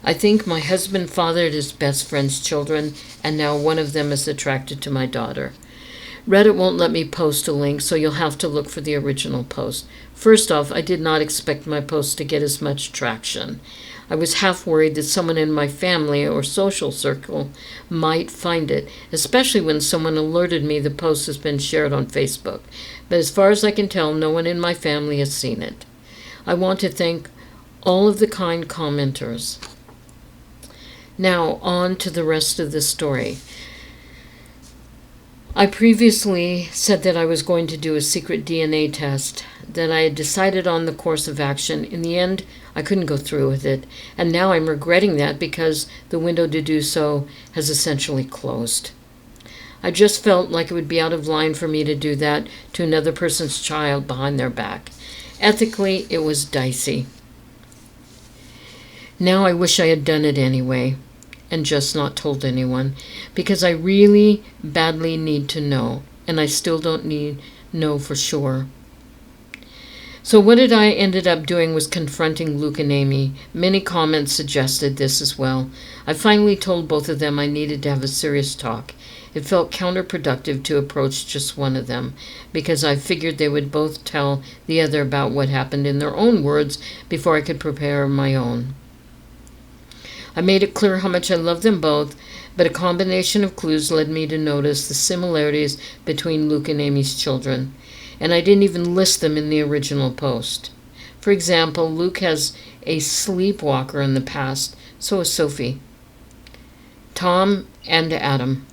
I think my husband fathered his best friend's children, and now one of them is attracted to my daughter. Reddit won't let me post a link, so you'll have to look for the original post. First off, I did not expect my post to get as much traction. I was half worried that someone in my family or social circle might find it, especially when someone alerted me the post has been shared on Facebook. But as far as I can tell, no one in my family has seen it. I want to thank all of the kind commenters. Now, on to the rest of the story. I previously said that I was going to do a secret DNA test, that I had decided on the course of action. In the end, I couldn't go through with it, and now I'm regretting that because the window to do so has essentially closed. I just felt like it would be out of line for me to do that to another person's child behind their back. Ethically, it was dicey. Now I wish I had done it anyway, and just not told anyone, because I really badly need to know, and I still don't know for sure. So what I ended up doing was confronting Luke and Amy. Many comments suggested this as well. I finally told both of them I needed to have a serious talk. It felt counterproductive to approach just one of them, because I figured they would both tell the other about what happened in their own words before I could prepare my own. I made it clear how much I loved them both, but a combination of clues led me to notice the similarities between Luke and Amy's children, and I didn't even list them in the original post. For example, Luke has a sleepwalker in the past, so has Sophie. Tom and Adam.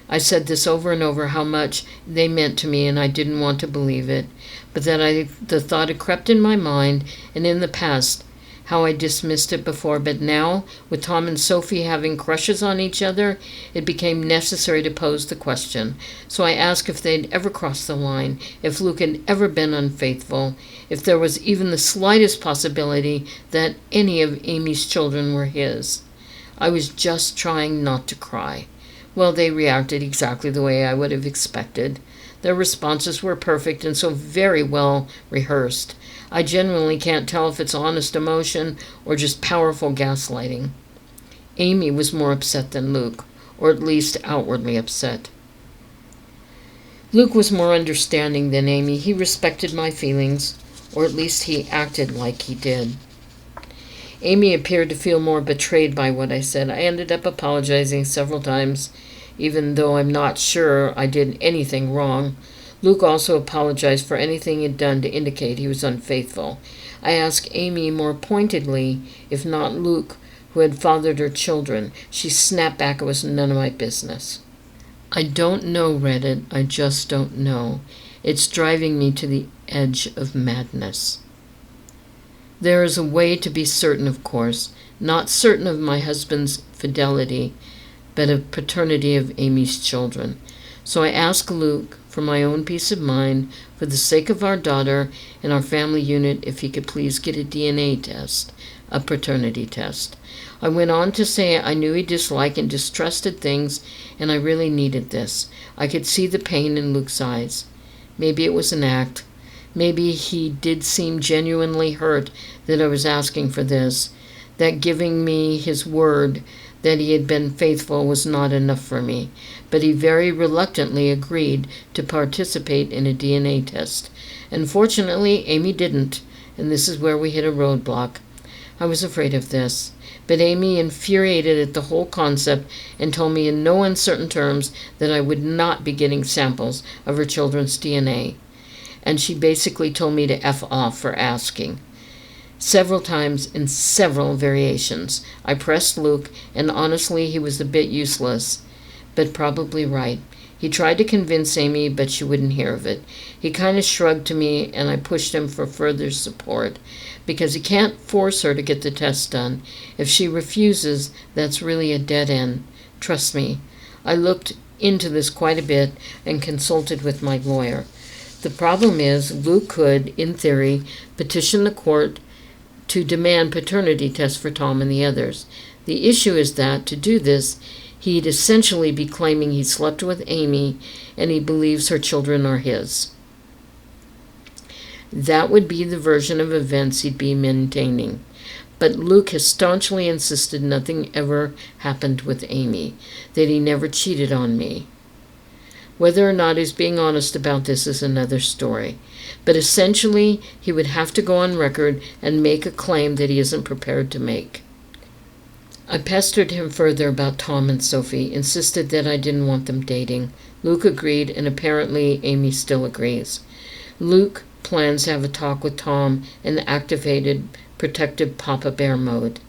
I said this over and over, how much they meant to me, and I didn't want to believe it, but the thought had crept in my mind, and in the past, how I dismissed it before, but now, with Tom and Sophie having crushes on each other, it became necessary to pose the question. So I asked if they'd ever crossed the line, if Luke had ever been unfaithful, if there was even the slightest possibility that any of Amy's children were his. I was just trying not to cry. Well, they reacted exactly the way I would have expected. Their responses were perfect and so very well rehearsed. I genuinely can't tell if it's honest emotion or just powerful gaslighting. Amy was more upset than Luke, or at least outwardly upset. Luke was more understanding than Amy. He respected my feelings, or at least he acted like he did. Amy appeared to feel more betrayed by what I said. I ended up apologizing several times, even though I'm not sure I did anything wrong. Luke also apologized for anything he'd done to indicate he was unfaithful. I asked Amy more pointedly if not Luke, who had fathered her children. She snapped back it was none of my business. I don't know, Reddit. I just don't know. It's driving me to the edge of madness. There is a way to be certain, of course, not certain of my husband's fidelity, but of paternity of Amy's children. So I asked Luke, for my own peace of mind, for the sake of our daughter and our family unit, if he could please get a DNA test, a paternity test. I went on to say I knew he disliked and distrusted things, and I really needed this. I could see the pain in Luke's eyes. Maybe it was an act. Maybe he did seem genuinely hurt that I was asking for this, that giving me his word that he had been faithful was not enough for me, but he very reluctantly agreed to participate in a DNA test. Unfortunately, Amy didn't, and this is where we hit a roadblock. I was afraid of this, but Amy infuriated at the whole concept and told me in no uncertain terms that I would not be getting samples of her children's DNA, and she basically told me to F off for asking. Several times in several variations. I pressed Luke, and honestly he was a bit useless, but probably right. He tried to convince Amy, but she wouldn't hear of it. He kind of shrugged to me, and I pushed him for further support, because he can't force her to get the test done. If she refuses, that's really a dead end. Trust me. I looked into this quite a bit and consulted with my lawyer. The problem is Luke could, in theory, petition the court to demand paternity tests for Tom and the others. The issue is that, to do this, he'd essentially be claiming he slept with Amy and he believes her children are his. That would be the version of events he'd be maintaining. But Luke has staunchly insisted nothing ever happened with Amy, that he never cheated on me. Whether or not he's being honest about this is another story. But essentially, he would have to go on record and make a claim that he isn't prepared to make. I pestered him further about Tom and Sophie, insisted that I didn't want them dating. Luke agreed, and apparently Amy still agrees. Luke plans to have a talk with Tom in the activated protective Papa Bear mode.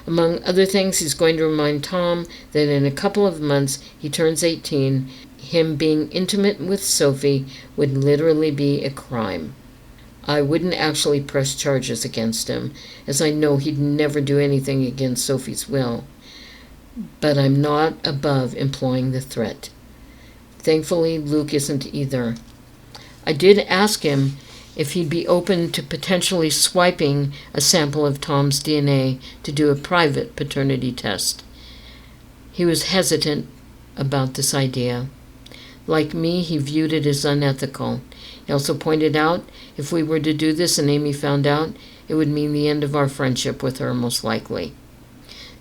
Among other things, he's going to remind Tom that in a couple of months he turns 18. Him being intimate with Sophie would literally be a crime. I wouldn't actually press charges against him, as I know he'd never do anything against Sophie's will. But I'm not above employing the threat. Thankfully, Luke isn't either. I did ask him if he'd be open to potentially swiping a sample of Tom's DNA to do a private paternity test. He was hesitant about this idea. Like me, he viewed it as unethical. He also pointed out if we were to do this and Amy found out, it would mean the end of our friendship with her, most likely.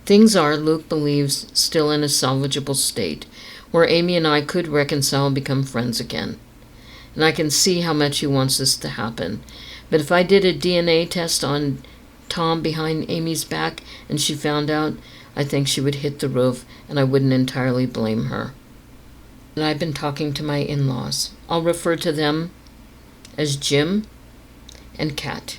Things are, Luke believes, still in a salvageable state, where Amy and I could reconcile and become friends again. And I can see how much he wants this to happen. But if I did a DNA test on Tom behind Amy's back and she found out, I think she would hit the roof, and I wouldn't entirely blame her. And I've been talking to my in-laws. I'll refer to them as Jim and Kat.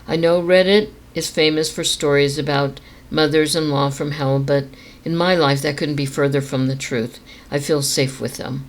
I know Reddit is famous for stories about mothers-in-law from hell, but in my life that couldn't be further from the truth. I feel safe with them.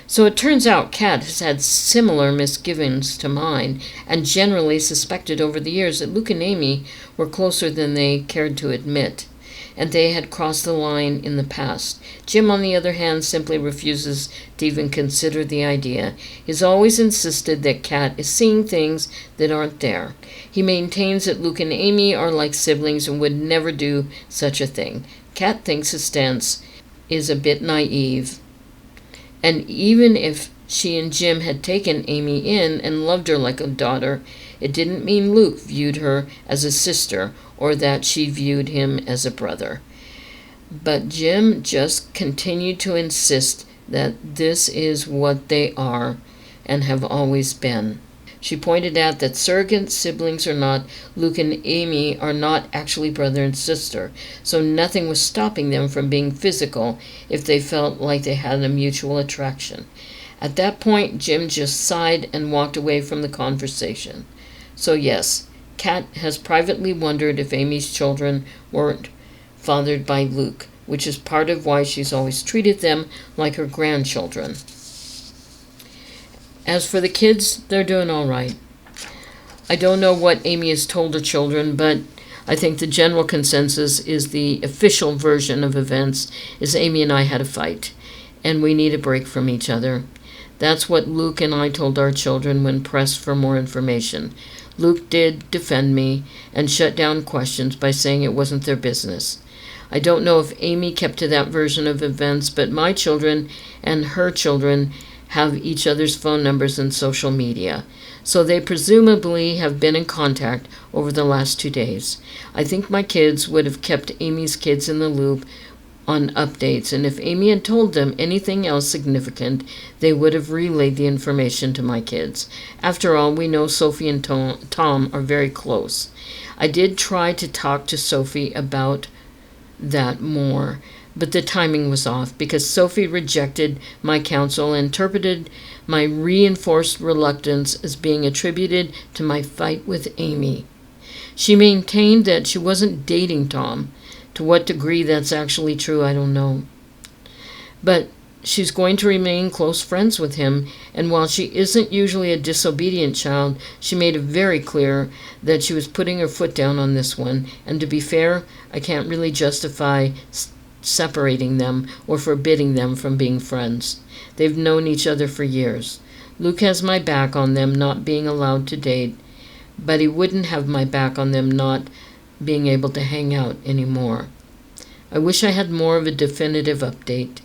So it turns out Kat has had similar misgivings to mine, and generally suspected over the years that Luke and Amy were closer than they cared to admit, and they had crossed the line in the past. Jim, on the other hand, simply refuses to even consider the idea. He's always insisted that Kat is seeing things that aren't there. He maintains that Luke and Amy are like siblings and would never do such a thing. Kat thinks his stance is a bit naive. And even if she and Jim had taken Amy in and loved her like a daughter, it didn't mean Luke viewed her as a sister or that she viewed him as a brother. But Jim just continued to insist that this is what they are and have always been. She pointed out that surrogate siblings or not, Luke and Amy are not actually brother and sister, so nothing was stopping them from being physical if they felt like they had a mutual attraction. At that point, Jim just sighed and walked away from the conversation. So yes, Kat has privately wondered if Amy's children weren't fathered by Luke, which is part of why she's always treated them like her grandchildren. As for the kids, they're doing all right. I don't know what Amy has told her children, but I think the general consensus is the official version of events is Amy and I had a fight, and we need a break from each other. That's what Luke and I told our children when pressed for more information. Luke did defend me and shut down questions by saying it wasn't their business. I don't know if Amy kept to that version of events, but my children and her children have each other's phone numbers and social media, so they presumably have been in contact over the last 2 days. I think my kids would have kept Amy's kids in the loop on updates, and if Amy had told them anything else significant, they would have relayed the information to my kids. After all, we know Sophie and Tom are very close. I did try to talk to Sophie about that more, but the timing was off because Sophie rejected my counsel and interpreted my reinforced reluctance as being attributed to my fight with Amy. She maintained that she wasn't dating Tom. To what degree that's actually true, I don't know. But she's going to remain close friends with him, and while she isn't usually a disobedient child, she made it very clear that she was putting her foot down on this one, and to be fair, I can't really justify separating them or forbidding them from being friends. They've known each other for years. Luke has my back on them not being allowed to date, but he wouldn't have my back on them not being able to hang out anymore. I wish I had more of a definitive update.